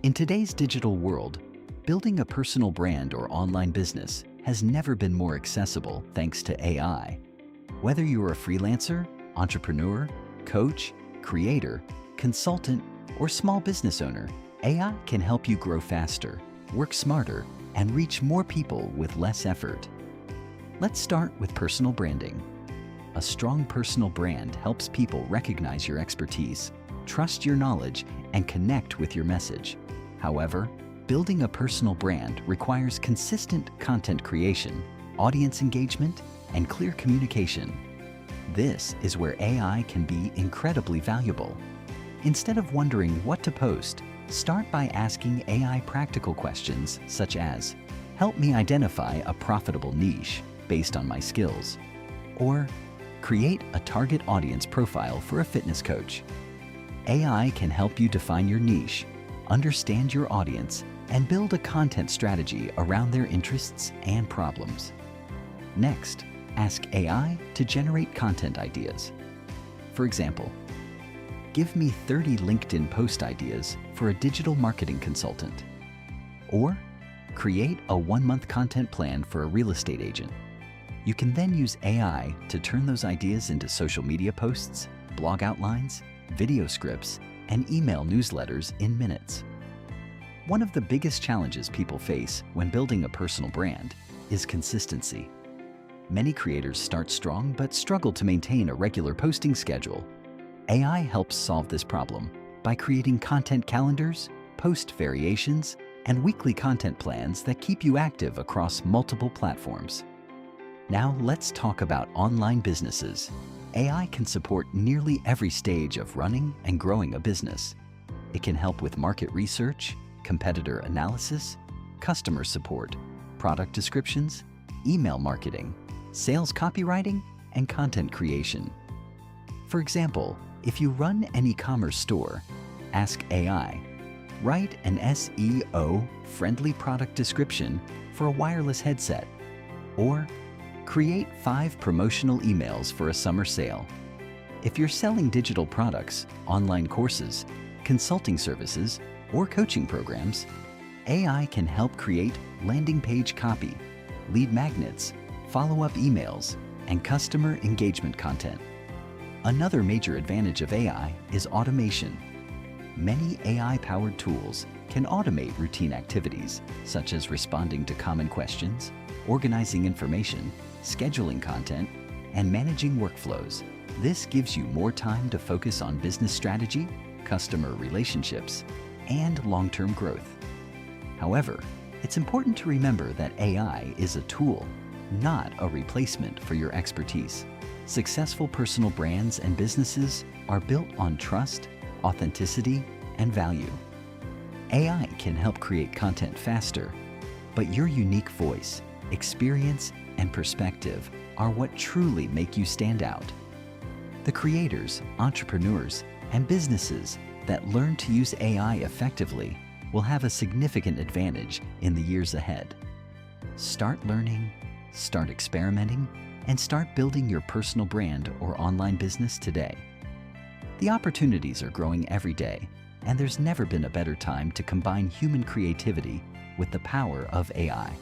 In today's digital world, building a personal brand or online business has never been more accessible thanks to AI. Whether you're a freelancer, entrepreneur, coach, creator, consultant, or small business owner, AI can help you grow faster, work smarter, and reach more people with less effort. Let's start with personal branding. A strong personal brand helps people recognize your expertise, trust your knowledge, and connect with your message. However, building a personal brand requires consistent content creation, audience engagement, and clear communication. This is where AI can be incredibly valuable. Instead of wondering what to post, start by asking AI practical questions such as, help me identify a profitable niche based on my skills, or create a target audience profile for a fitness coach. AI can help you define your niche, understand your audience, and build a content strategy around their interests and problems. Next, ask AI to generate content ideas. For example, give me 30 LinkedIn post ideas for a digital marketing consultant. Or create a 1-month content plan for a real estate agent. You can then use AI to turn those ideas into social media posts, blog outlines, video scripts, and email newsletters in minutes. One of the biggest challenges people face when building a personal brand is consistency. Many creators start strong but struggle to maintain a regular posting schedule. AI helps solve this problem by creating content calendars, post variations, and weekly content plans that keep you active across multiple platforms. Now let's talk about online businesses. AI can support nearly every stage of running and growing a business. It can help with market research, competitor analysis, customer support, product descriptions, email marketing, sales copywriting, and content creation. For example, if you run an e-commerce store, ask AI, write an SEO-friendly product description for a wireless headset, or create 5 promotional emails for a summer sale. If you're selling digital products, online courses, consulting services, or coaching programs, AI can help create landing page copy, lead magnets, follow-up emails, and customer engagement content. Another major advantage of AI is automation. Many AI-powered tools can automate routine activities, such as responding to common questions, organizing information, scheduling content, and managing workflows. This gives you more time to focus on business strategy, customer relationships, and long-term growth. However, it's important to remember that AI is a tool, not a replacement for your expertise. Successful personal brands and businesses are built on trust, authenticity, and value. AI can help create content faster, but your unique voice, experience, and perspective are what truly make you stand out. The creators, entrepreneurs, and businesses that learn to use AI effectively will have a significant advantage in the years ahead. Start learning, start experimenting, and start building your personal brand or online business today. The opportunities are growing every day, and there's never been a better time to combine human creativity with the power of AI.